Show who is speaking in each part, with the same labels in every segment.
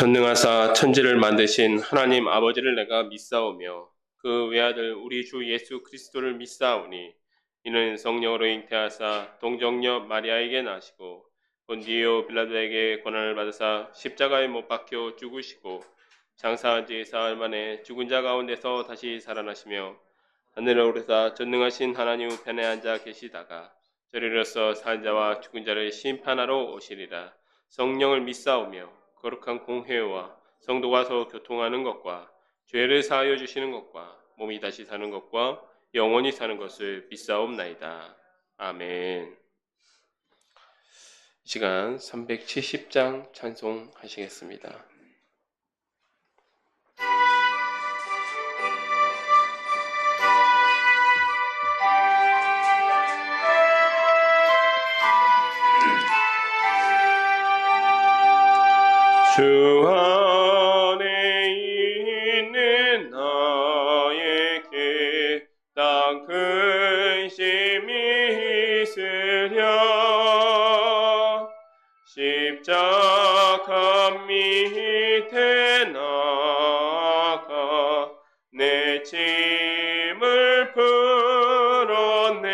Speaker 1: 전능하사 천지를 만드신 하나님 아버지를 내가 믿사오며 그 외아들 우리 주 예수 그리스도를 믿사오니 이는 성령으로 잉태하사 동정녀 마리아에게 나시고 본디오 빌라도에게 고난을 받으사 십자가에 못 박혀 죽으시고 장사한 지 사흘 만에 죽은 자 가운데서 다시 살아나시며 하늘에 오르사 전능하신 하나님 우편에 앉아 계시다가 저리로서 산 자와 죽은 자를 심판하러 오시리라. 성령을 믿사오며 거룩한 공회와 성도가 서로 교통하는 것과 죄를 사하여 주시는 것과 몸이 다시 사는 것과 영원히 사는 것을 믿사옵나이다. 아멘. 이 시간 370장 찬송하시겠습니다. 주 안에 있는 나에게 딱 근심이 있으랴. 십자가 밑에 나가 내 짐을 풀었네.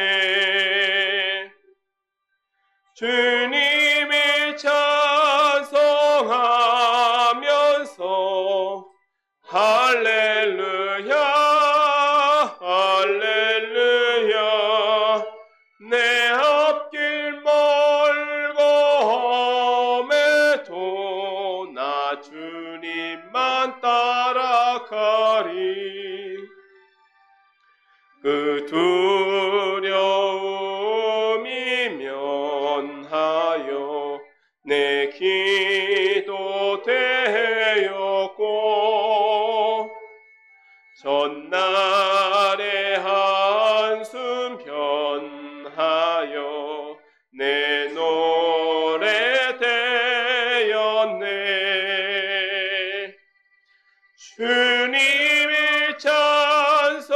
Speaker 1: 주님을 찬송하면서 할렐루야 할렐루야. 내 앞길 멀고 험해도 나 주님만 따라가리. 그 두려움이 면하여 내 기도 되었고 전날의 한숨 변하여 내 노래 되었네. 주님을 찬송하면서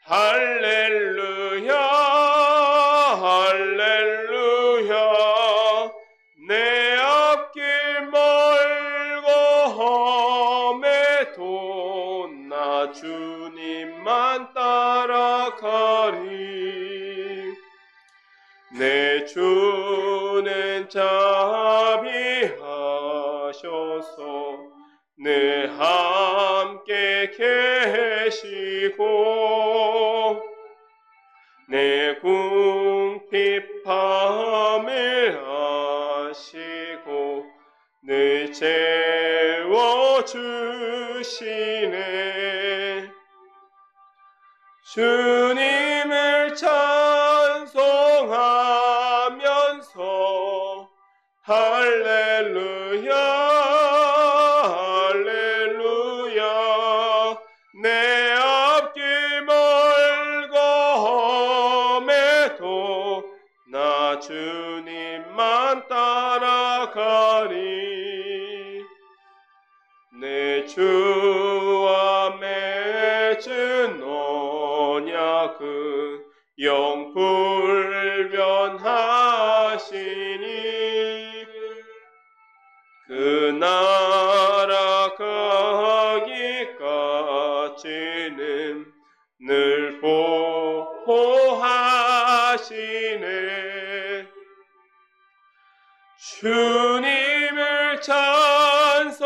Speaker 1: 할렐루야 할렐루야. 내 앞길 멀고 험해도 나 주님만 따라가리. 내 주는 자비하셔서 늘 함께 계시고 내 궁핍함을 아시고 늘 채워주시네. 주님을 찬송하면서 할렐루야 할렐루야. 내 앞길 멀고 험해도 나 주님만 따라가리. 내 주와 맺은 언약은 영불변하시니 그 나라 가기까지는 늘 보호하시네. 주님을 찬송하면서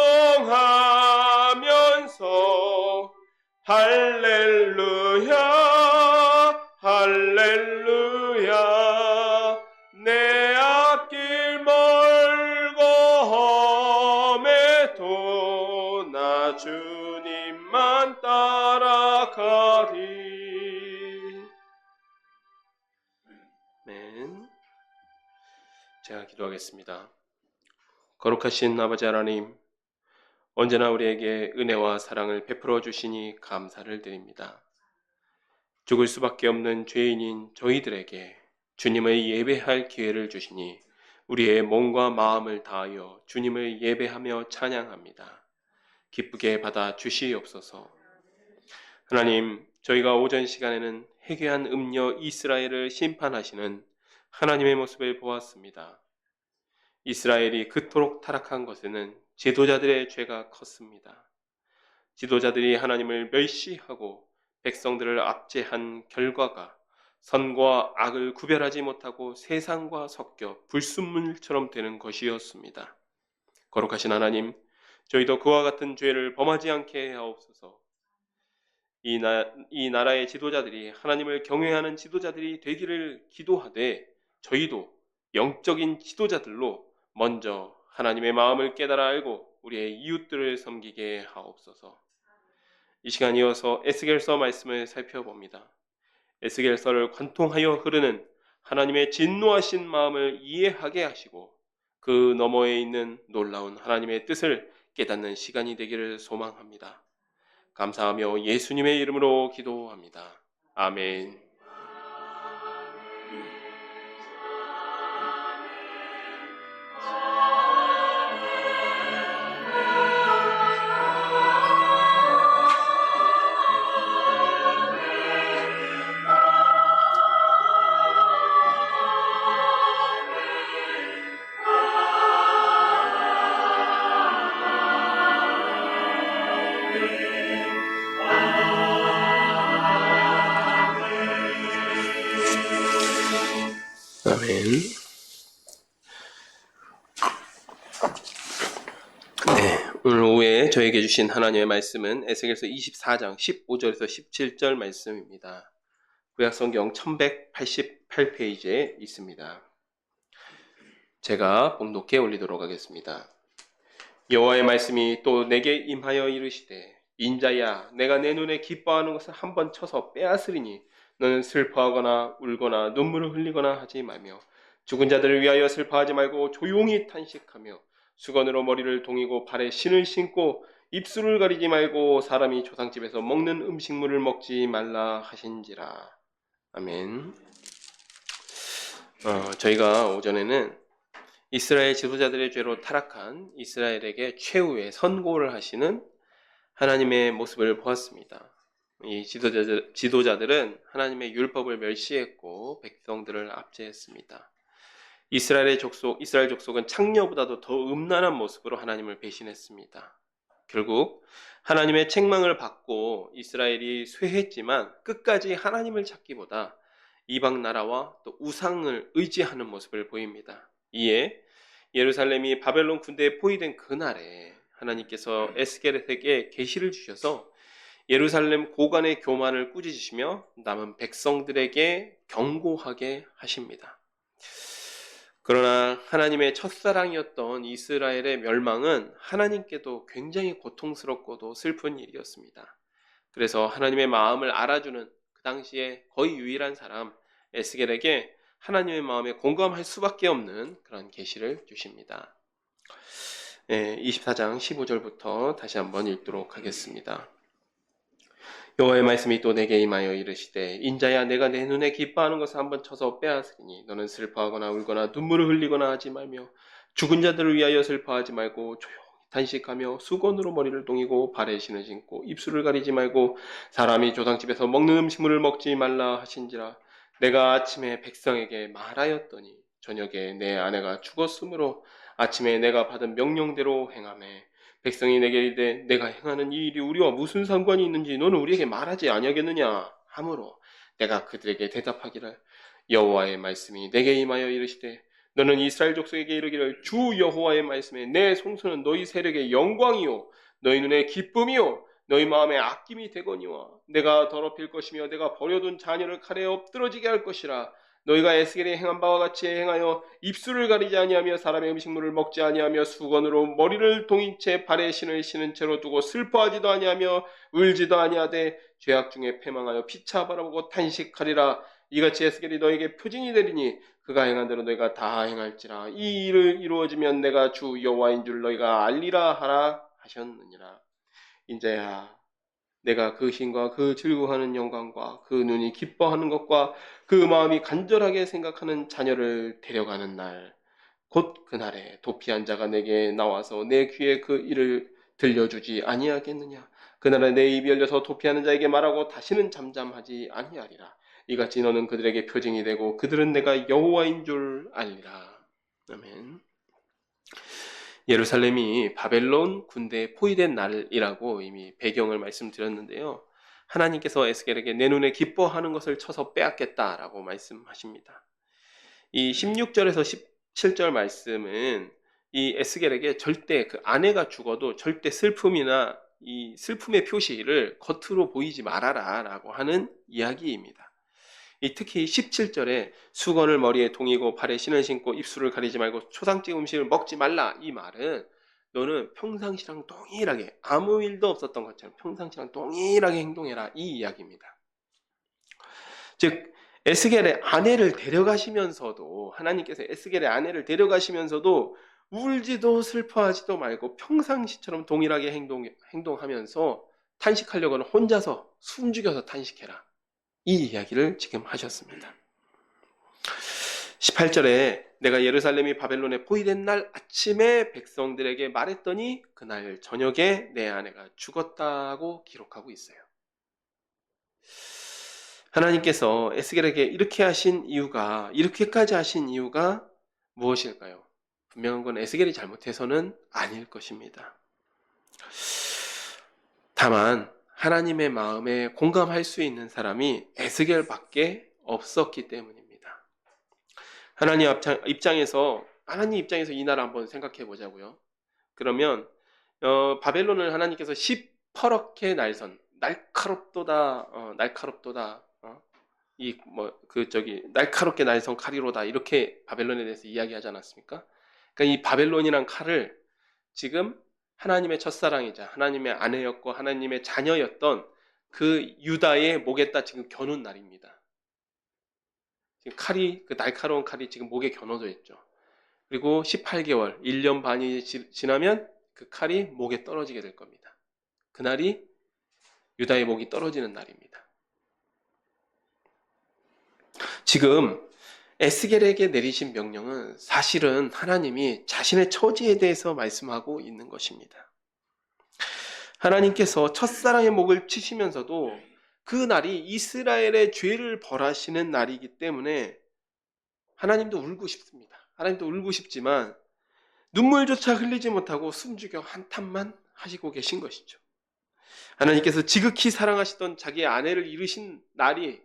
Speaker 1: 할렐루야 할렐루야. 내 앞길 멀고 험해도 나 주님만 따라가리. 아멘. 제가 기도하겠습니다. 거룩하신 아버지 하나님, 언제나 우리에게 은혜와 사랑을 베풀어 주시니 감사를 드립니다. 죽을 수밖에 없는 죄인인 저희들에게 주님의 예배할 기회를 주시니 우리의 몸과 마음을 다하여 주님을 예배하며 찬양합니다. 기쁘게 받아 주시옵소서. 하나님, 저희가 오전 시간에는 해괴한 음녀 이스라엘을 심판하시는 하나님의 모습을 보았습니다. 이스라엘이 그토록 타락한 것에는 지도자들의 죄가 컸습니다. 지도자들이 하나님을 멸시하고 백성들을 압제한 결과가 선과 악을 구별하지 못하고 세상과 섞여 불순물처럼 되는 것이었습니다. 거룩하신 하나님, 저희도 그와 같은 죄를 범하지 않게 하옵소서. 이 나라의 지도자들이 하나님을 경외하는 지도자들이 되기를 기도하되 저희도 영적인 지도자들로 먼저 하나님의 마음을 깨달아 알고 우리의 이웃들을 섬기게 하옵소서. 이 시간 이어서 에스겔서 말씀을 살펴봅니다. 에스겔서를 관통하여 흐르는 하나님의 진노하신 마음을 이해하게 하시고 그 너머에 있는 놀라운 하나님의 뜻을 깨닫는 시간이 되기를 소망합니다. 감사하며 예수님의 이름으로 기도합니다. 아멘. 아멘. 오늘 오후에 저에게 주신 하나님의 말씀은 에스겔서 24장 15절에서 17절 말씀입니다. 구약성경 1188페이지에 있습니다. 제가 봉독해 올리도록 하겠습니다. 여호와의 말씀이 또 내게 임하여 이르시되 인자야, 내가 내 눈에 기뻐하는 것을 한번 쳐서 빼앗으리니 너는 슬퍼하거나 울거나 눈물을 흘리거나 하지 말며 죽은 자들을 위하여 슬퍼하지 말고 조용히 탄식하며 수건으로 머리를 동이고 발에 신을 신고 입술을 가리지 말고 사람이 조상집에서 먹는 음식물을 먹지 말라 하신지라. 아멘. 저희가 오전에는 이스라엘 지도자들의 죄로 타락한 이스라엘에게 최후의 선고를 하시는 하나님의 모습을 보았습니다. 이 지도자들은 하나님의 율법을 멸시했고 백성들을 압제했습니다. 이스라엘 족속은 창녀보다도 더 음란한 모습으로 하나님을 배신했습니다. 결국 하나님의 책망을 받고 이스라엘이 쇠했지만 끝까지 하나님을 찾기보다 이방 나라와 또 우상을 의지하는 모습을 보입니다. 이에 예루살렘이 바벨론 군대에 포위된 그날에 하나님께서 에스겔에게 계시를 주셔서 예루살렘 고관의 교만을 꾸짖으시며 남은 백성들에게 경고하게 하십니다. 그러나 하나님의 첫사랑이었던 이스라엘의 멸망은 하나님께도 굉장히 고통스럽고도 슬픈 일이었습니다. 그래서 하나님의 마음을 알아주는 그 당시에 거의 유일한 사람 에스겔에게 하나님의 마음에 공감할 수밖에 없는 그런 계시를 주십니다. 24장 15절부터 다시 한번 읽도록 하겠습니다. 여호와의 말씀이 또 내게 임하여 이르시되 인자야, 내가 내 눈에 기뻐하는 것을 한번 쳐서 빼앗으리니 너는 슬퍼하거나 울거나 눈물을 흘리거나 하지 말며 죽은 자들을 위하여 슬퍼하지 말고 조용히 단식하며 수건으로 머리를 동이고 발에 신을 신고 입술을 가리지 말고 사람이 조상집에서 먹는 음식물을 먹지 말라 하신지라. 내가 아침에 백성에게 말하였더니 저녁에 내 아내가 죽었으므로 아침에 내가 받은 명령대로 행하매 백성이 내게 이르되 내가 행하는 이 일이 우리와 무슨 상관이 있는지 너는 우리에게 말하지 아니하겠느냐 하므로 내가 그들에게 대답하기를 여호와의 말씀이 내게 임하여 이르시되 너는 이스라엘 족속에게 이르기를 주 여호와의 말씀에 내 송수는 너희 세력의 영광이요 너희 눈의 기쁨이요 너희 마음에 아낌이 되거니와 내가 더럽힐 것이며 내가 버려둔 자녀를 칼에 엎드러지게 할 것이라. 너희가 에스겔이 행한 바와 같이 행하여 입술을 가리지 아니하며 사람의 음식물을 먹지 아니하며 수건으로 머리를 동인 채 발에 신을 신은 채로 두고 슬퍼하지도 아니하며 울지도 아니하되 죄악 중에 패망하여 피차 바라보고 탄식하리라. 이같이 에스겔이 너에게 표징이 되리니 그가 행한 대로 너희가 다 행할지라. 이 일을 이루어지면 내가 주 여호와인 줄 너희가 알리라 하라 하셨느니라. 인자야, 내가 그 힘과 그 즐거워하는 영광과 그 눈이 기뻐하는 것과 그 마음이 간절하게 생각하는 자녀를 데려가는 날, 곧 그날에 도피한 자가 내게 나와서 내 귀에 그 일을 들려주지 아니하겠느냐. 그날에 내 입이 열려서 도피하는 자에게 말하고 다시는 잠잠하지 아니하리라. 이같이 너는 그들에게 표징이 되고 그들은 내가 여호와인 줄 알리라. 아멘. 예루살렘이 바벨론 군대에 포위된 날이라고 이미 배경을 말씀드렸는데요. 하나님께서 에스겔에게 내 눈에 기뻐하는 것을 쳐서 빼앗겠다라고 말씀하십니다. 이 16절에서 17절 말씀은 이 에스겔에게 절대 그 아내가 죽어도 절대 슬픔이나 이 슬픔의 표시를 겉으로 보이지 말아라 라고 하는 이야기입니다. 특히 17절에 수건을 머리에 동이고 발에 신을 신고 입술을 가리지 말고 초상집 음식을 먹지 말라, 이 말은 너는 평상시랑 동일하게 아무 일도 없었던 것처럼 평상시랑 동일하게 행동해라, 이 이야기입니다. 즉 에스겔의 아내를 데려가시면서도, 하나님께서 에스겔의 아내를 데려가시면서도 울지도 슬퍼하지도 말고 평상시처럼 동일하게 행동하면서 탄식하려고는 혼자서 숨죽여서 탄식해라, 이 이야기를 지금 하셨습니다. 18절에 내가 예루살렘이 바벨론에 포위된 날 아침에 백성들에게 말했더니 그날 저녁에 내 아내가 죽었다고 기록하고 있어요. 하나님께서 에스겔에게 이렇게까지 하신 이유가 무엇일까요? 분명한 건 에스겔이 잘못해서는 아닐 것입니다. 다만 하나님의 마음에 공감할 수 있는 사람이 에스겔밖에 없었기 때문입니다. 하나님 입장에서 이 나라 한번 생각해 보자고요. 그러면 바벨론을 하나님께서 시퍼렇게 날카롭도다 날카롭게 날선 칼이로다, 이렇게 바벨론에 대해서 이야기하지 않았습니까? 그러니까 이 바벨론이란 칼을 지금 하나님의 첫사랑이자 하나님의 아내였고 하나님의 자녀였던 그 유다의 목에다 지금 겨눈 날입니다. 지금 그 날카로운 칼이 지금 목에 겨눠져 있죠. 그리고 18개월, 1년 반이 지나면 그 칼이 목에 떨어지게 될 겁니다. 그날이 유다의 목이 떨어지는 날입니다. 지금 에스겔에게 내리신 명령은 사실은 하나님이 자신의 처지에 대해서 말씀하고 있는 것입니다. 하나님께서 첫사랑의 목을 치시면서도 그 날이 이스라엘의 죄를 벌하시는 날이기 때문에 하나님도 울고 싶습니다. 하나님도 울고 싶지만 눈물조차 흘리지 못하고 숨죽여 한탄만 하시고 계신 것이죠. 하나님께서 지극히 사랑하시던 자기의 아내를 잃으신 날이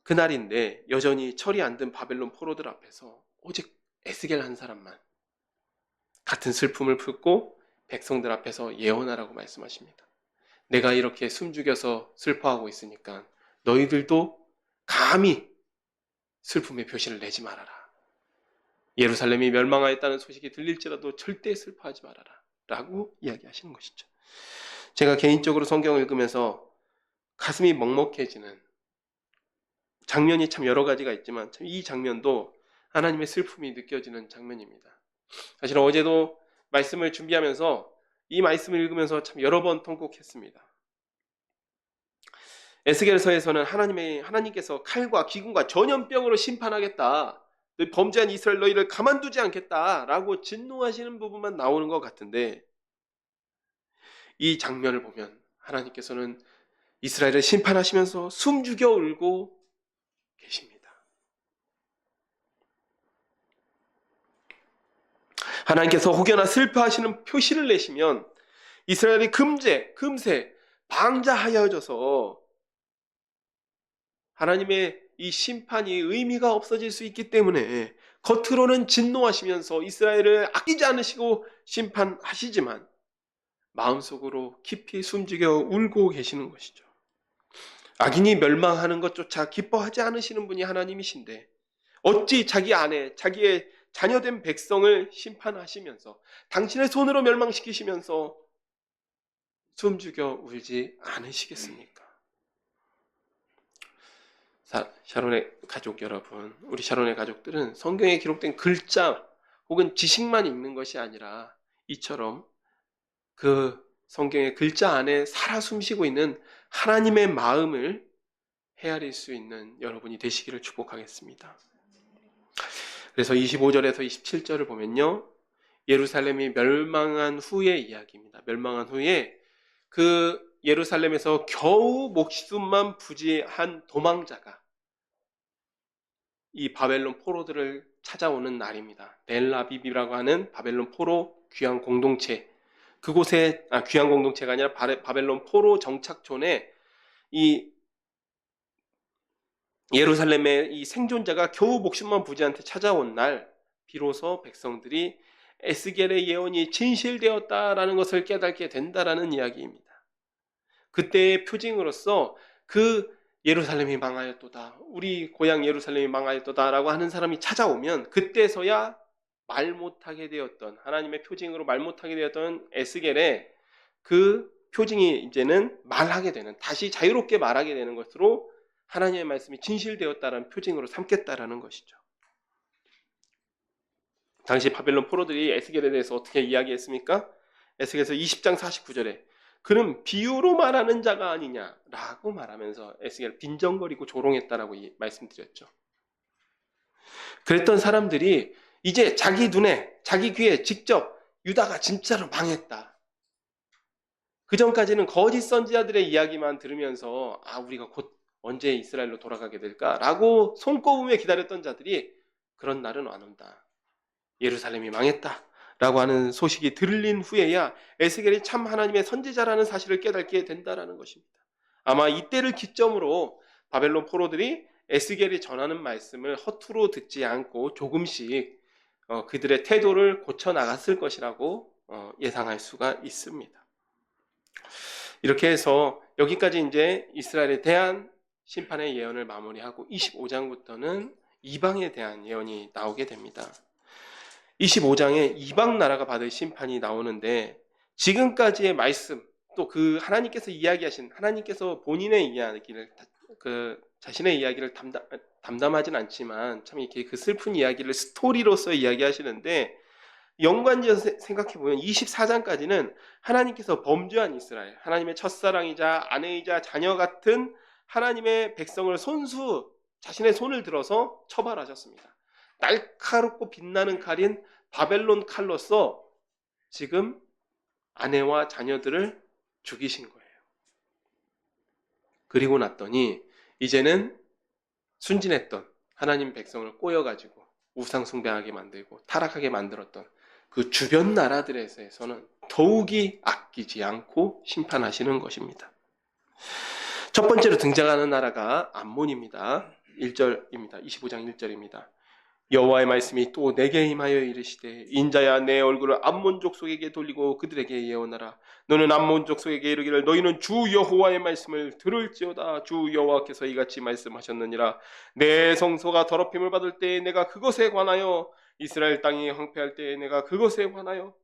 Speaker 1: 그날인데 여전히 철이 안 든 바벨론 포로들 앞에서 오직 에스겔 한 사람만 같은 슬픔을 품고 백성들 앞에서 예언하라고 말씀하십니다. 내가 이렇게 숨죽여서 슬퍼하고 있으니까 너희들도 감히 슬픔의 표시를 내지 말아라. 예루살렘이 멸망하였다는 소식이 들릴지라도 절대 슬퍼하지 말아라 라고 이야기하시는 것이죠. 제가 개인적으로 성경을 읽으면서 가슴이 먹먹해지는 장면이 참 여러 가지가 있지만 참 이 장면도 하나님의 슬픔이 느껴지는 장면입니다. 사실 어제도 말씀을 준비하면서 이 말씀을 읽으면서 참 여러 번 통곡했습니다. 에스겔서에서는 하나님께서 칼과 기근과 전염병으로 심판하겠다, 범죄한 이스라엘 너희를 가만두지 않겠다라고 진노하시는 부분만 나오는 것 같은데, 이 장면을 보면 하나님께서는 이스라엘을 심판하시면서 숨죽여 울고 계십니다. 하나님께서 혹여나 슬퍼하시는 표시를 내시면 이스라엘이 금세 방자하여져서 하나님의 이 심판이 의미가 없어질 수 있기 때문에 겉으로는 진노하시면서 이스라엘을 아끼지 않으시고 심판하시지만 마음속으로 깊이 숨죽여 울고 계시는 것이죠. 악인이 멸망하는 것조차 기뻐하지 않으시는 분이 하나님이신데 어찌 자기 아내, 자기의 자녀된 백성을 심판하시면서 당신의 손으로 멸망시키시면서 숨죽여 울지 않으시겠습니까? 샤론의 가족 여러분, 우리 샤론의 가족들은 성경에 기록된 글자 혹은 지식만 읽는 것이 아니라 이처럼 그 성경의 글자 안에 살아 숨쉬고 있는 하나님의 마음을 헤아릴 수 있는 여러분이 되시기를 축복하겠습니다. 그래서 25절에서 27절을 보면요, 예루살렘이 멸망한 후의 이야기입니다. 멸망한 후에 그 예루살렘에서 겨우 목숨만 부지한 도망자가 이 바벨론 포로들을
Speaker 2: 찾아오는 날입니다. 델아비브라고 하는 바벨론 포로 귀환 공동체, 그곳에 귀환 공동체가 아니라 바벨론 포로 정착촌에 이 예루살렘의 이 생존자가 겨우 목숨만 부지한테 찾아온 날, 비로소 백성들이 에스겔의 예언이 진실되었다라는 것을 깨닫게 된다라는 이야기입니다. 그때의 표징으로서 그 예루살렘이 망하였도다, 우리 고향 예루살렘이 망하였도다라고 하는 사람이 찾아오면 그때서야 말 못하게 되었던, 하나님의 표징으로 말 못하게 되었던 에스겔의 그 표징이 이제는 말하게 되는, 다시 자유롭게 말하게 되는 것으로 하나님의 말씀이 진실되었다라는 표징으로 삼겠다라는 것이죠. 당시 바벨론 포로들이 에스겔에 대해서 어떻게 이야기했습니까? 에스겔에서 20장 49절에 그는 비유로 말하는 자가 아니냐라고 말하면서 에스겔 빈정거리고 조롱했다라고 말씀드렸죠. 그랬던 사람들이 이제 자기 눈에, 자기 귀에 직접 유다가 진짜로 망했다, 그 전까지는 거짓 선지자들의 이야기만 들으면서 우리가 곧 언제 이스라엘로 돌아가게 될까라고 손꼽으며 기다렸던 자들이 그런 날은 안 온다, 예루살렘이 망했다 라고 하는 소식이 들린 후에야 에스겔이 참 하나님의 선지자라는 사실을 깨닫게 된다라는 것입니다. 아마 이때를 기점으로 바벨론 포로들이 에스겔이 전하는 말씀을 허투루 듣지 않고 조금씩 그들의 태도를 고쳐 나갔을 것이라고 예상할 수가 있습니다. 이렇게 해서 여기까지 이제 이스라엘에 대한 심판의 예언을 마무리하고 25장부터는 이방에 대한 예언이 나오게 됩니다. 25장에 이방 나라가 받을 심판이 나오는데, 지금까지의 말씀, 또 그 하나님께서 이야기하신, 하나님께서 본인의 이야기를, 자신의 이야기를 담담하진 않지만 참 이렇게 그 슬픈 이야기를 스토리로서 이야기하시는데, 연관지어서 생각해보면 24장까지는 하나님께서 범죄한 이스라엘, 하나님의 첫사랑이자 아내이자 자녀 같은 하나님의 백성을 손수 자신의 손을 들어서 처벌하셨습니다. 날카롭고 빛나는 칼인 바벨론 칼로서 지금 아내와 자녀들을 죽이신 거예요. 그리고 났더니 이제는 순진했던 하나님 백성을 꼬여가지고 우상 숭배하게 만들고 타락하게 만들었던 그 주변 나라들에서는 더욱이 아끼지 않고 심판하시는 것입니다. 첫 번째로 등장하는 나라가 암몬입니다. 1절입니다. 25장 1절입니다. 여호와의 말씀이 또 내게 임하여 이르시되 인자야 내 얼굴을 암몬 족속에게 돌리고 그들에게 예언하라. 너는 암몬 족속에게 이르기를 너희는 주 여호와의 말씀을 들을지어다. 주 여호와께서 이같이 말씀하셨느니라. 내 성소가 더럽힘을 받을 때에 내가 그것에 관하여, 이스라엘 땅이 황폐할 때에 내가 그것에 관하여,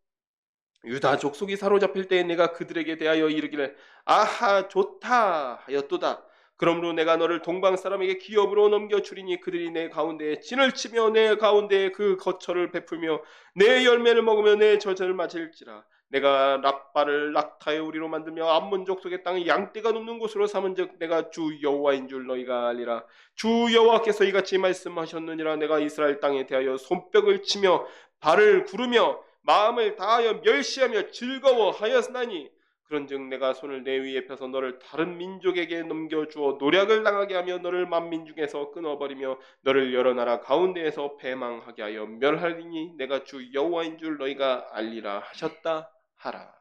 Speaker 2: 유다 족속이 사로잡힐 때에 내가 그들에게 대하여 이르기를 아하 좋다 하였도다. 그러므로 내가 너를 동방 사람에게 기업으로 넘겨주리니 그들이 내 가운데에 진을 치며 내 가운데에 그 거처를 베풀며 내 열매를 먹으며 내 저절을 맞을지라. 내가 랍바를 낙타의 우리로 만들며 암몬 족속의 땅을 양떼가 눕는 곳으로 삼은즉 내가 주 여호와인 줄 너희가 알리라. 주 여호와께서 이같이 말씀하셨느니라. 내가 이스라엘 땅에 대하여 손뼉을 치며 발을 구르며 마음을 다하여 멸시하며 즐거워하였나니, 그런즉 내가 손을 내 위에 펴서 너를 다른 민족에게 넘겨주어 노략을 당하게 하며 너를 만민 중에서 끊어버리며 너를 여러 나라 가운데에서 패망하게 하여 멸하리니 내가 주 여호와인 줄 너희가 알리라 하셨다 하라.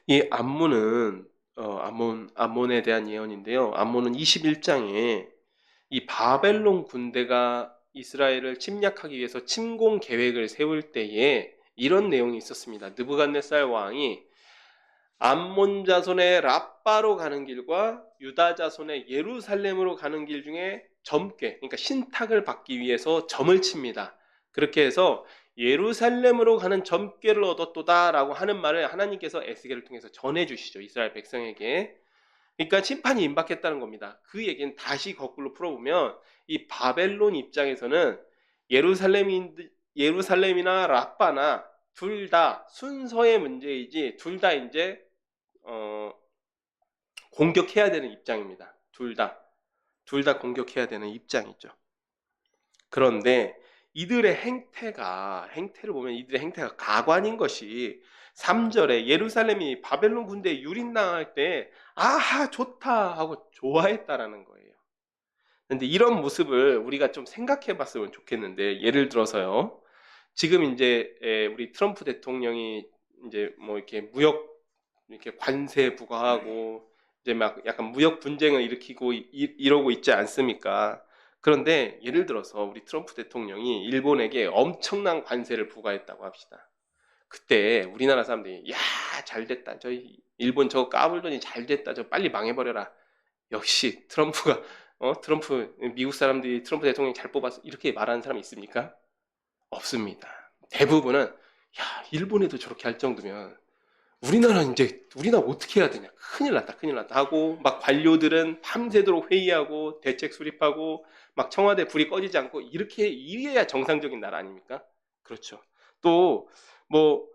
Speaker 2: 이 암몬은 암몬에 대한 예언인데요. 암몬은 21장에 이 바벨론 군대가 이스라엘을 침략하기 위해서 침공 계획을 세울 때에 이런 내용이 있었습니다. 느부갓네살 왕이 암몬 자손의 랍바로 가는 길과 유다 자손의 예루살렘으로 가는 길 중에 점괘, 그러니까 신탁을 받기 위해서 점을 칩니다. 그렇게 해서 예루살렘으로 가는 점괘를 얻었도다 라고 하는 말을 하나님께서 에스겔을 통해서 전해주시죠. 이스라엘 백성에게. 그러니까 심판이 임박했다는 겁니다. 그 얘기는 다시 거꾸로 풀어보면 이 바벨론 입장에서는 예루살렘이나 랍바나 둘 다 순서의 문제이지 둘 다 이제 공격해야 되는 입장입니다. 둘 다 공격해야 되는 입장이죠. 그런데 이들의 행태를 보면 이들의 행태가 가관인 것이 3절에 예루살렘이 바벨론 군대에 유린당할 때 아하 좋다 하고 좋아했다라는 거예요. 근데 이런 모습을 우리가 좀 생각해 봤으면 좋겠는데, 예를 들어서요. 지금 이제 우리 트럼프 대통령이 이제 뭐 이렇게 무역 이렇게 관세 부과하고 이제 막 약간 무역 분쟁을 일으키고 이러고 있지 않습니까? 그런데 예를 들어서 우리 트럼프 대통령이 일본에게 엄청난 관세를 부과했다고 합시다. 그때 우리나라 사람들이 야, 잘 됐다. 저희 일본 저거 까불더니 잘 됐다. 저 빨리 망해버려라. 역시 트럼프가 트럼프 미국 사람들이 트럼프 대통령 잘 뽑았어. 이렇게 말하는 사람이 있습니까? 없습니다. 대부분은 야, 일본에도 저렇게 할 정도면 우리나라 어떻게 해야 되냐? 큰일 났다, 큰일 났다 하고 막 관료들은 밤새도록 회의하고 대책 수립하고 막 청와대 불이 꺼지지 않고 이렇게 이래야 정상적인 나라 아닙니까? 그렇죠. 또 뭐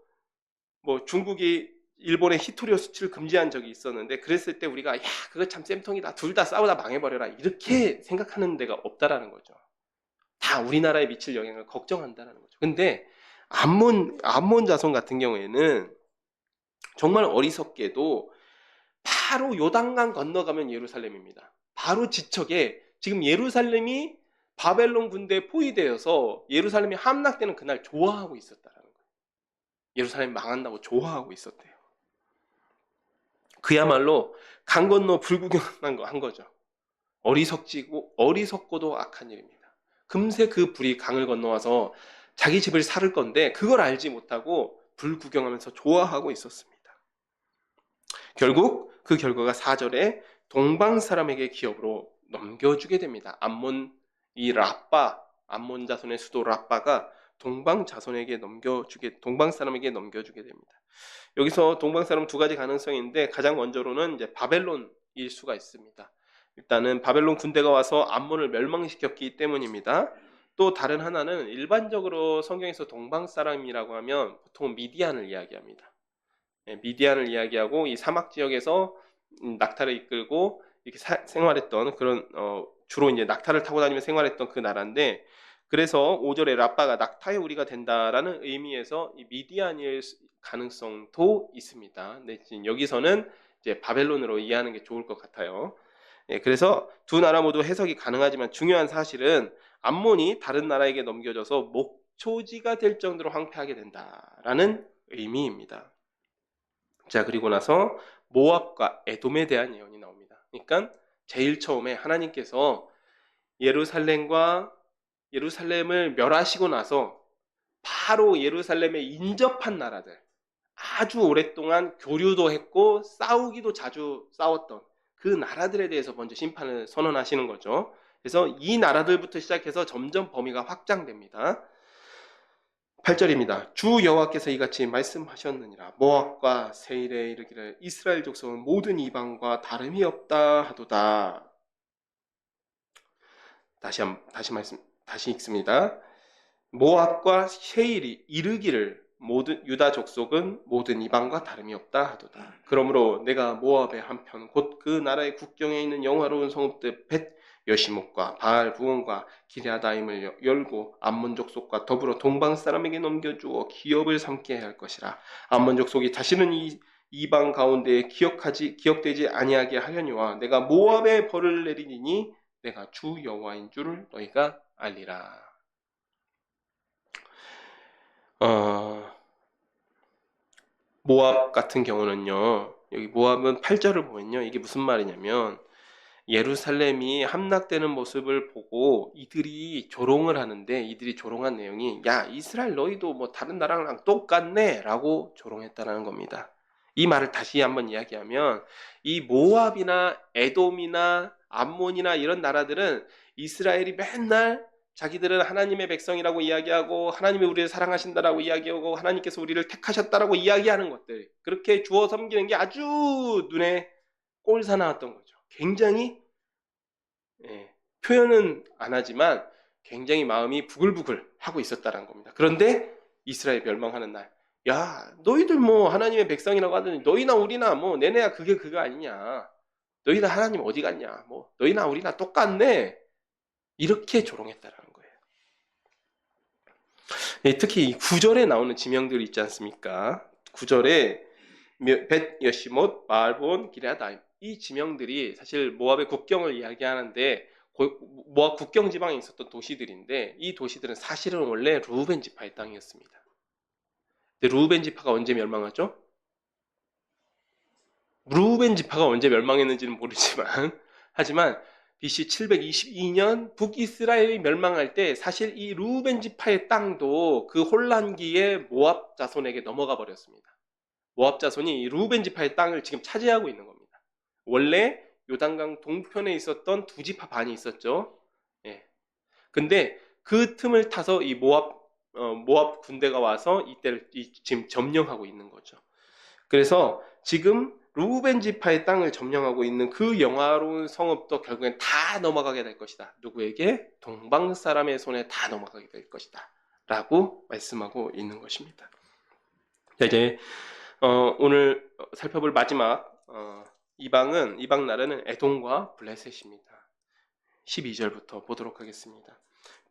Speaker 2: 중국이 일본의 히토리오 수출을 금지한 적이 있었는데 그랬을 때 우리가 야, 그거 참 쌤통이다. 둘 다 싸우다 망해버려라. 이렇게 생각하는 데가 없다라는 거죠. 다 우리나라에 미칠 영향을 걱정한다라는 거죠. 근데 암몬 자손 같은 경우에는 정말 어리석게도 바로 요단강 건너가면 예루살렘입니다. 바로 지척에 지금 예루살렘이 바벨론 군대에 포위되어서 예루살렘이 함락되는 그날 좋아하고 있었다라는 거예요. 예루살렘 망한다고 좋아하고 있었대요. 그야말로 강 건너 불구경한 한 거죠. 어리석고도 악한 일입니다. 금세 그 불이 강을 건너와서 자기 집을 살을 건데 그걸 알지 못하고 불구경하면서 좋아하고 있었습니다. 결국 그 결과가 4절에 동방 사람에게 기업으로 넘겨주게 됩니다. 암몬 자손의 수도 라빠가 동방 사람에게 넘겨주게 됩니다. 여기서 동방 사람 두 가지 가능성인데 가장 먼저로는 이제 바벨론일 수가 있습니다. 일단은 바벨론 군대가 와서 암몬을 멸망시켰기 때문입니다. 또 다른 하나는 일반적으로 성경에서 동방 사람이라고 하면 보통 미디안을 이야기합니다. 미디안을 이야기하고 이 사막 지역에서 낙타를 이끌고 이렇게 생활했던 그런 주로 이제 낙타를 타고 다니며 생활했던 그 나라인데 그래서 5절에 라빠가 낙타의 우리가 된다라는 의미에서 이 미디안일 가능성도 있습니다. 네, 지금 여기서는 이제 바벨론으로 이해하는 게 좋을 것 같아요. 그래서 두 나라 모두 해석이 가능하지만 중요한 사실은 암몬이 다른 나라에게 넘겨져서 목초지가 될 정도로 황폐하게 된다라는 의미입니다. 자, 그리고 나서 모압과 에돔에 대한 예언이 나옵니다. 그러니까 제일 처음에 하나님께서 예루살렘을 멸하시고 나서 바로 예루살렘에 인접한 나라들, 아주 오랫동안 교류도 했고 싸우기도 자주 싸웠던 그 나라들에 대해서 먼저 심판을 선언하시는 거죠. 그래서 이 나라들부터 시작해서 점점 범위가 확장됩니다. 8절입니다. 주 여호와께서 이같이 말씀하셨느니라. 모압과 세일에 이르기를 이스라엘 족속은 모든 이방과 다름이 없다 하도다. 다시 읽습니다. 모압과 세일이 이르기를 모든 유다 족속은 모든 이방과 다름이 없다 하도다. 그러므로 내가 모압의 한편 곧 그 나라의 국경에 있는 영화로운 성읍들 벳 여시목과 바알 부온과 기랴다임을 열고 암몬 족속과 더불어 동방 사람에게 넘겨주어 기업을 삼게 할 것이라. 암몬 족속이 다시는 이 이방 가운데에 기억되지 아니하게 하려니와 내가 모압에 벌을 내리니 내가 주 여호와인 줄을 너희가 알리라. 모압 같은 경우는요. 여기 모압은 8절을 보면요. 이게 무슨 말이냐면 예루살렘이 함락되는 모습을 보고 이들이 조롱을 하는데 이들이 조롱한 내용이 야, 이스라엘 너희도 뭐 다른 나라랑 똑같네 라고 조롱했다는 겁니다. 이 말을 다시 한번 이야기하면 이 모압이나 에돔이나 암몬이나 이런 나라들은 이스라엘이 맨날 자기들은 하나님의 백성이라고 이야기하고 하나님이 우리를 사랑하신다라고 이야기하고 하나님께서 우리를 택하셨다라고 이야기하는 것들, 그렇게 주어 섬기는 게 아주 눈에 꼴사나웠던 거죠. 굉장히 표현은 안 하지만 굉장히 마음이 부글부글 하고 있었다는 겁니다. 그런데 이스라엘 멸망하는 날, 야, 너희들 뭐 하나님의 백성이라고 하더니 너희나 우리나 뭐 내내야 그게 그거 아니냐, 너희나 하나님 어디 갔냐, 뭐 너희나 우리나 똑같네, 이렇게 조롱했다라는 거예요. 특히 이 9절에 나오는 지명들이 있지 않습니까? 9절에 벳 여시못, 바알본, 기랴다임, 이 지명들이 사실 모압의 국경을 이야기하는데 모압 국경 지방에 있었던 도시들인데 이 도시들은 사실은 원래 르우벤 지파의 땅이었습니다. 근데 르우벤 지파가 언제 멸망하죠? 르우벤 지파가 언제 멸망했는지는 모르지만 하지만 BC 722년 북이스라엘이 멸망할 때 사실 이 르우벤 지파의 땅도 그 혼란기에 모압 자손에게 넘어가 버렸습니다. 모압 자손이 이 르우벤 지파의 땅을 지금 차지하고 있는 겁니다. 원래 요단강 동편에 있었던 두 지파 반이 있었죠. 예. 근데 그 틈을 타서 이 모압 군대가 와서 이때를 지금 점령하고 있는 거죠. 그래서 지금 루벤 지파의 땅을 점령하고 있는 그 영화로운 성읍도 결국엔 다 넘어가게 될 것이다. 누구에게? 동방 사람의 손에 다 넘어가게 될 것이다. 라고 말씀하고 있는 것입니다. 자, 이제 오늘 살펴볼 마지막 이방 나라는 에돔과 블레셋입니다. 12절부터 보도록 하겠습니다.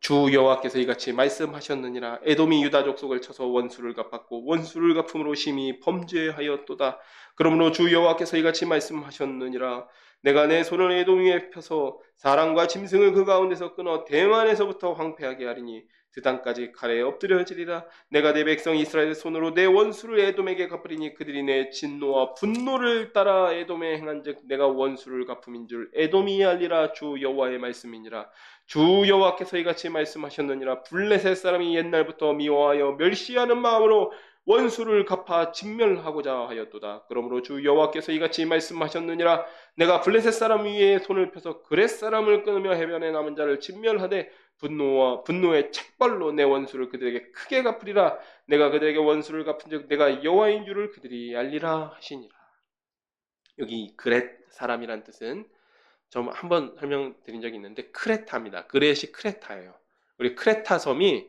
Speaker 2: 주 여호와께서 이같이 말씀하셨느니라. 에돔이 유다 족속을 쳐서 원수를 갚았고 원수를 갚음으로 심히 범죄하였도다. 그러므로 주 여호와께서 이같이 말씀하셨느니라. 내가 내 손을 에돔 위에 펴서 사람과 짐승을 그 가운데서 끊어 대만에서부터 황폐하게 하리니 드단까지 칼에 엎드려지리라. 내가 내 백성 이스라엘의 손으로 내 원수를 에돔에게 갚으리니 그들이 내 진노와 분노를 따라 에돔에 행한즉 내가 원수를 갚음인 줄 에돔이 알리라. 주 여호와의 말씀이니라. 주 여호와께서 이같이 말씀하셨느니라. 블레셋 사람이 옛날부터 미워하여 멸시하는 마음으로 원수를 갚아 진멸하고자 하였도다. 그러므로 주 여호와께서 이같이 말씀하셨느니라. 내가 블레셋 사람 위에 손을 펴서 그렛 사람을 끊으며 해변에 남은 자를 진멸하되 분노의 책벌로 내 원수를 그들에게 크게 갚으리라. 내가 그들에게 원수를 갚은즉 내가 여호와인 줄을 그들이 알리라 하시니라. 여기 그렛 사람이란 뜻은 좀 한번 설명드린 적이 있는데 크레타입니다. 그렛이 크레타예요. 우리 크레타 섬이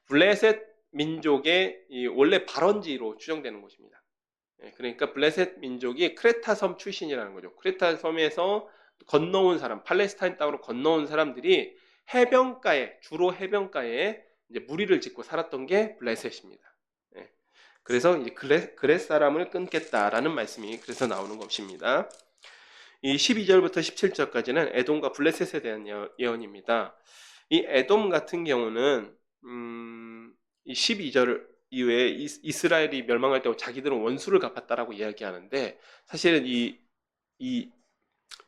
Speaker 2: 블레셋 민족의 원래 발원지로 추정되는 곳입니다. 그러니까 블레셋 민족이 크레타 섬 출신이라는 거죠. 크레타 섬에서 건너온 사람, 팔레스타인 땅으로 건너온 사람들이 주로 해변가에 이제 무리를 짓고 살았던 게 블레셋입니다. 그래서 이제 그렛 사람을 끊겠다라는 말씀이 그래서 나오는 것입니다. 이 12절부터 17절까지는 에돔과 블레셋에 대한 예언입니다. 이 에돔 같은 경우는 이 12절 이후에 이스라엘이 멸망할 때 자기들은 원수를 갚았다라고 이야기하는데 사실은 이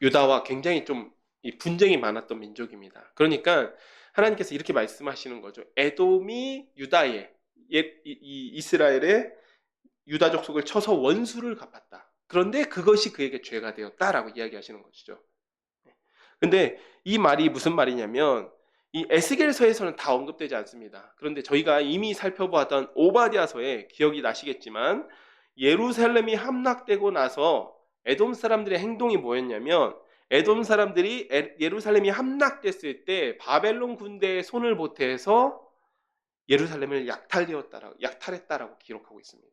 Speaker 2: 유다와 굉장히 좀 이 분쟁이 많았던 민족입니다. 그러니까 하나님께서 이렇게 말씀하시는 거죠. 에돔이 유다의 이스라엘의 유다 족속을 쳐서 원수를 갚았다. 그런데 그것이 그에게 죄가 되었다라고 이야기하시는 것이죠. 근데 이 말이 무슨 말이냐면 이 에스겔서에서는 다 언급되지 않습니다. 그런데 저희가 이미 살펴보았던 오바댜서에 기억이 나시겠지만 예루살렘이 함락되고 나서 에돔 사람들의 행동이 뭐였냐면 에돔 사람들이 예루살렘이 함락됐을 때 바벨론 군대의 손을 보태서 예루살렘을 약탈했다라고 기록하고 있습니다.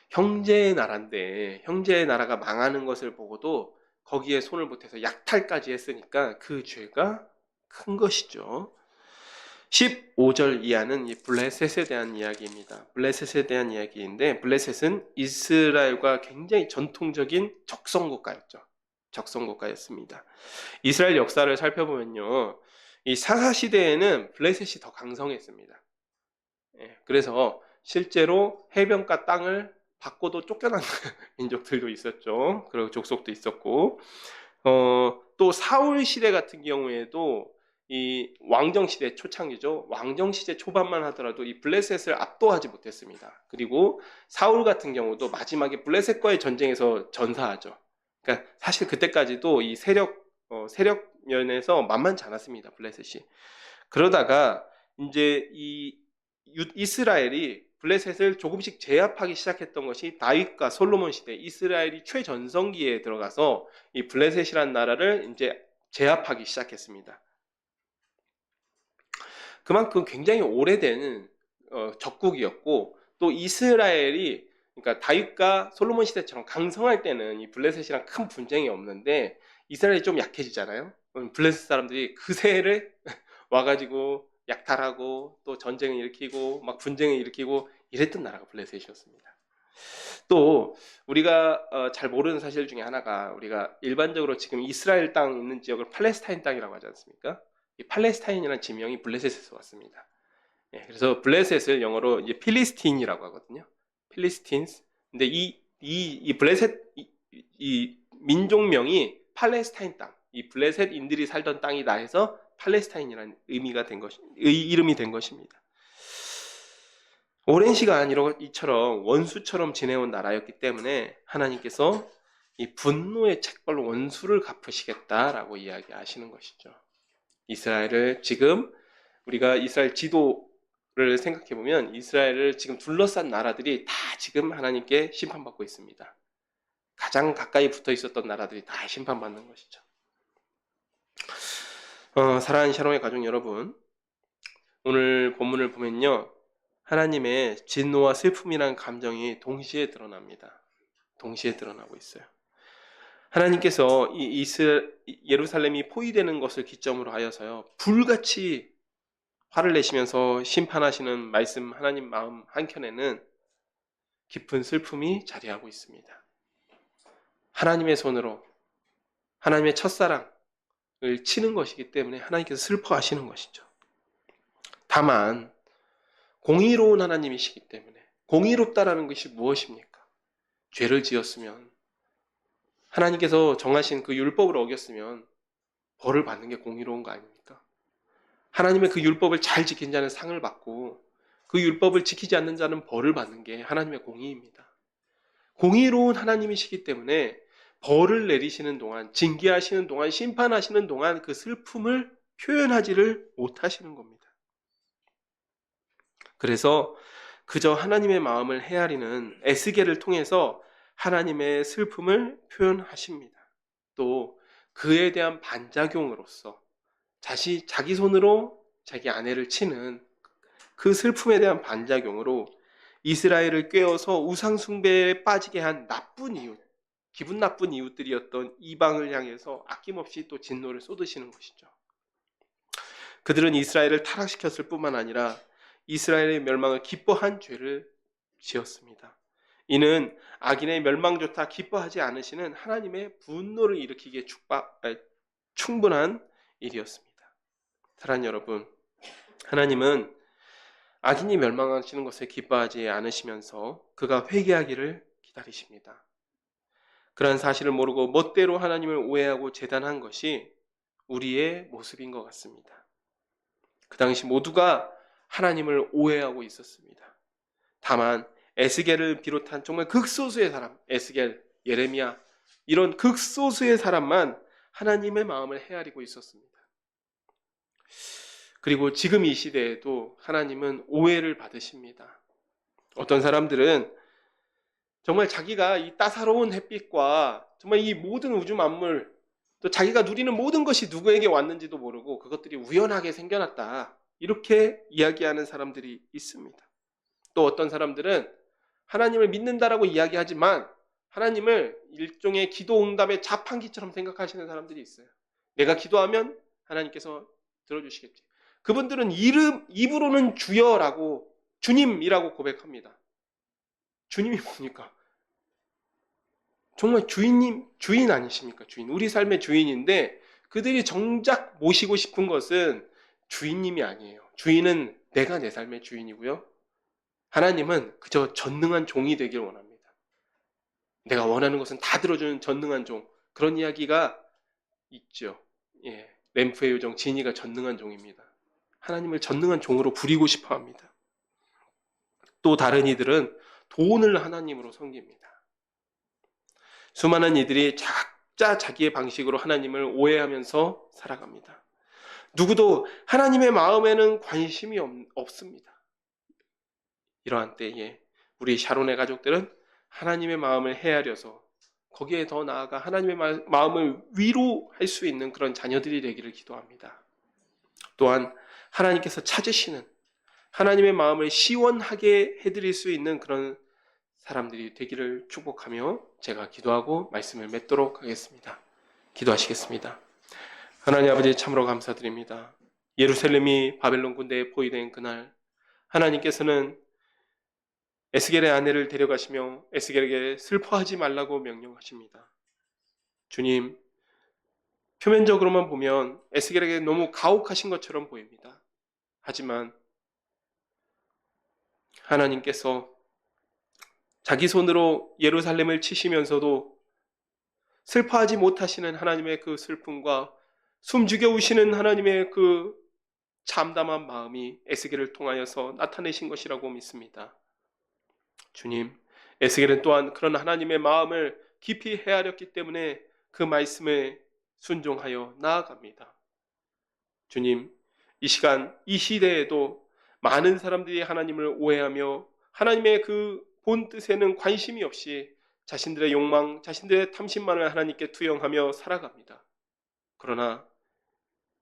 Speaker 2: 형제의 나라인데 형제의 나라가 망하는 것을 보고도 거기에 손을 보태서 약탈까지 했으니까 그 죄가 큰 것이죠. 15절 이하는 이 블레셋에 대한 이야기입니다. 블레셋에 대한 이야기인데 블레셋은 이스라엘과 굉장히 전통적인 적성국가였죠. 적성국가였습니다. 이스라엘 역사를 살펴보면요. 이 사사시대에는 블레셋이 더 강성했습니다. 그래서 실제로 해변가 땅을 받고도 쫓겨난 민족들도 있었죠. 그리고 족속도 있었고 또 사울 시대 같은 경우에도 이 왕정 시대 초창기죠. 왕정 시대 초반만 하더라도 이 블레셋을 압도하지 못했습니다. 그리고 사울 같은 경우도 마지막에 블레셋과의 전쟁에서 전사하죠. 그러니까 사실 그때까지도 이 세력 면에서 만만치 않았습니다. 블레셋이. 그러다가 이제 이 이스라엘이 블레셋을 조금씩 제압하기 시작했던 것이 다윗과 솔로몬 시대, 이스라엘이 최전성기에 들어가서 이 블레셋이라는 나라를 이제 제압하기 시작했습니다. 그만큼 굉장히 오래된 적국이었고 또 이스라엘이 그러니까 다윗과 솔로몬 시대처럼 강성할 때는 이 블레셋이랑 큰 분쟁이 없는데 이스라엘이 좀 약해지잖아요. 블레셋 사람들이 그새를 와가지고 약탈하고 또 전쟁을 일으키고 막 분쟁을 일으키고 이랬던 나라가 블레셋이었습니다. 또 우리가 잘 모르는 사실 중에 하나가, 우리가 일반적으로 지금 이스라엘 땅 있는 지역을 팔레스타인 땅이라고 하지 않습니까? 이 팔레스타인이라는 지명이 블레셋에서 왔습니다. 예, 그래서 블레셋을 영어로 이제 필리스틴이라고 하거든요. 필리스틴스. 근데 이 블레셋 이 민족명이 팔레스타인 땅, 이 블레셋인들이 살던 땅이다 해서 팔레스타인이라는 의미가 된 것이, 이름이 된 것입니다. 오랜 시간 이처럼 원수처럼 지내온 나라였기 때문에 하나님께서 이 분노의 책벌로 원수를 갚으시겠다라고 이야기하시는 것이죠. 이스라엘을 지금 우리가 이스라엘 지도를 생각해 보면 이스라엘을 지금 둘러싼 나라들이 다 지금 하나님께 심판받고 있습니다. 가장 가까이 붙어 있었던 나라들이 다 심판받는 것이죠. 사랑하는 샬롬의 가족 여러분, 오늘 본문을 보면요, 하나님의 진노와 슬픔이라는 감정이 동시에 드러납니다. 동시에 드러나고 있어요. 하나님께서 예루살렘이 포위되는 것을 기점으로 하여서요, 불같이 화를 내시면서 심판하시는 말씀, 하나님 마음 한켠에는 깊은 슬픔이 자리하고 있습니다. 하나님의 손으로 하나님의 첫사랑을 치는 것이기 때문에 하나님께서 슬퍼하시는 것이죠. 다만 공의로운 하나님이시기 때문에, 공의롭다라는 것이 무엇입니까? 죄를 지었으면, 하나님께서 정하신 그 율법을 어겼으면 벌을 받는 게 공의로운 거 아닙니까? 하나님의 그 율법을 잘 지킨 자는 상을 받고 그 율법을 지키지 않는 자는 벌을 받는 게 하나님의 공의입니다. 공의로운 하나님이시기 때문에 벌을 내리시는 동안, 징계하시는 동안, 심판하시는 동안 그 슬픔을 표현하지를 못하시는 겁니다. 그래서 그저 하나님의 마음을 헤아리는 에스겔을 통해서 하나님의 슬픔을 표현하십니다. 또 그에 대한 반작용으로서 자기 손으로 자기 아내를 치는 그 슬픔에 대한 반작용으로 이스라엘을 꿰어서 우상숭배에 빠지게 한 나쁜 이웃, 기분 나쁜 이웃들이었던 이방을 향해서 아낌없이 또 진노를 쏟으시는 것이죠. 그들은 이스라엘을 타락시켰을 뿐만 아니라 이스라엘의 멸망을 기뻐한 죄를 지었습니다. 이는 악인의 멸망조차 기뻐하지 않으시는 하나님의 분노를 일으키기에 충분한 일이었습니다. 사랑하는 여러분, 하나님은 악인이 멸망하시는 것을 기뻐하지 않으시면서 그가 회개하기를 기다리십니다. 그러한 사실을 모르고 멋대로 하나님을 오해하고 재단한 것이 우리의 모습인 것 같습니다. 그 당시 모두가 하나님을 오해하고 있었습니다. 다만 에스겔을 비롯한 정말 극소수의 사람, 에스겔, 예레미야, 이런 극소수의 사람만 하나님의 마음을 헤아리고 있었습니다. 그리고 지금 이 시대에도 하나님은 오해를 받으십니다. 어떤 사람들은 정말 자기가 이 따사로운 햇빛과 정말 이 모든 우주 만물, 또 자기가 누리는 모든 것이 누구에게 왔는지도 모르고 그것들이 우연하게 생겨났다, 이렇게 이야기하는 사람들이 있습니다. 또 어떤 사람들은 하나님을 믿는다라고 이야기하지만 하나님을 일종의 기도 응답의 자판기처럼 생각하시는 사람들이 있어요. 내가 기도하면 하나님께서 들어주시겠지. 그분들은 입으로는 주여라고, 주님이라고 고백합니다. 주님이 뭡니까? 정말 주인 아니십니까? 주인. 우리 삶의 주인인데 그들이 정작 모시고 싶은 것은 주인님이 아니에요. 주인은 내가 내 삶의 주인이고요. 하나님은 그저 전능한 종이 되길 원합니다. 내가 원하는 것은 다 들어주는 전능한 종. 그런 이야기가 있죠. 예, 램프의 요정 지니가 전능한 종입니다. 하나님을 전능한 종으로 부리고 싶어 합니다. 또 다른 이들은 돈을 하나님으로 섬깁니다. 수많은 이들이 각자 자기의 방식으로 하나님을 오해하면서 살아갑니다. 누구도 하나님의 마음에는 관심이 없습니다. 이러한 때에 우리 샤론의 가족들은 하나님의 마음을 헤아려서 거기에 더 나아가 하나님의 마음을 위로할 수 있는 그런 자녀들이 되기를 기도합니다. 또한 하나님께서 찾으시는, 하나님의 마음을 시원하게 해드릴 수 있는 그런 사람들이 되기를 축복하며 제가 기도하고 말씀을 맺도록 하겠습니다. 기도하시겠습니다. 하나님 아버지, 참으로 감사드립니다. 예루살렘이 바벨론 군대에 포위된 그날, 하나님께서는 에스겔의 아내를 데려가시며 에스겔에게 슬퍼하지 말라고 명령하십니다. 주님, 표면적으로만 보면 에스겔에게 너무 가혹하신 것처럼 보입니다. 하지만 하나님께서 자기 손으로 예루살렘을 치시면서도 슬퍼하지 못하시는 하나님의 그 슬픔과 숨죽여 우시는 하나님의 그 참담한 마음이 에스겔을 통하여서 나타내신 것이라고 믿습니다. 주님, 에스겔은 또한 그런 하나님의 마음을 깊이 헤아렸기 때문에 그 말씀에 순종하여 나아갑니다. 주님, 이 시간, 이 시대에도 많은 사람들이 하나님을 오해하며 하나님의 그 본 뜻에는 관심이 없이 자신들의 욕망, 자신들의 탐심만을 하나님께 투영하며 살아갑니다. 그러나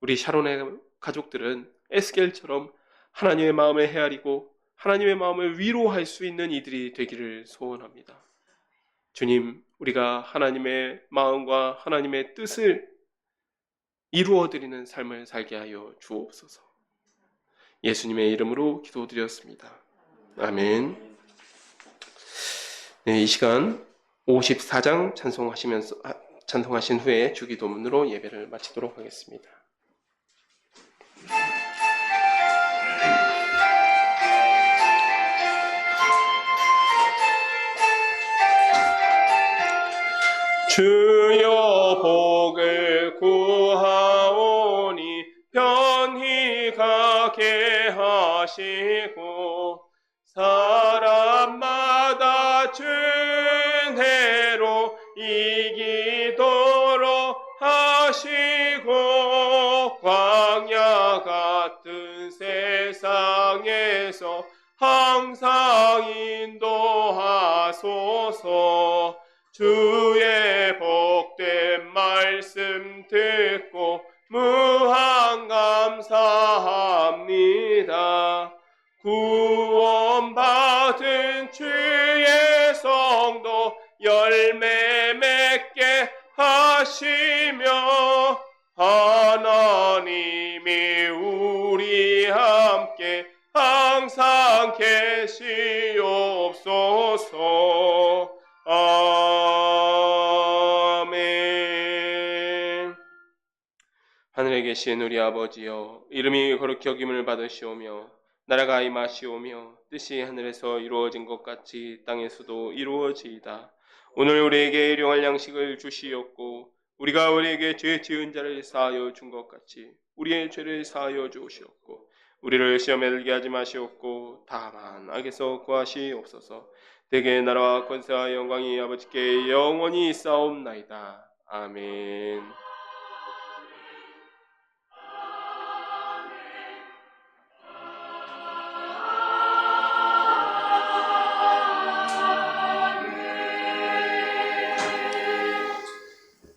Speaker 2: 우리 샤론의 가족들은 에스겔처럼 하나님의 마음을 헤아리고 하나님의 마음을 위로할 수 있는 이들이 되기를 소원합니다. 주님, 우리가 하나님의 마음과 하나님의 뜻을 이루어드리는 삶을 살게 하여 주옵소서. 예수님의 이름으로 기도드렸습니다. 아멘. 네, 이 시간 54장 찬송하신 후에 주기도문으로 예배를 마치도록 하겠습니다. 주여 복을 구하오니 편히 가게 하시고 사람마다 준혜로 이기도록 하시고 광야 같은 세상에서 항상 인도하소서. 주의 복된 말씀 듣고 무한 감사합니다. 구원받은 주의 성도 열매 맺게 하시며 하나님이 우리 함께 항상 계시옵소서. 아멘. 하늘에 계신 우리 아버지여, 이름이 거룩히 여김을 받으시오며 나라가 임하시오며 뜻이 하늘에서 이루어진 것 같이 땅에서도 이루어지이다. 오늘 우리에게 일용할 양식을 주시옵고 우리가 우리에게 죄 지은 자를 사하여 준 것 같이 우리의 죄를 사하여 주시옵고 우리를 시험에 들게 하지 마시옵고 다만 악에서 구하시옵소서. 대개 나라와 권세와 영광이 아버지께 영원히 있사옵나이다. 아멘.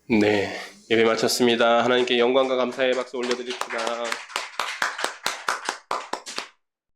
Speaker 2: 네, 예배 마쳤습니다. 하나님께 영광과 감사의 박수 올려드립시다.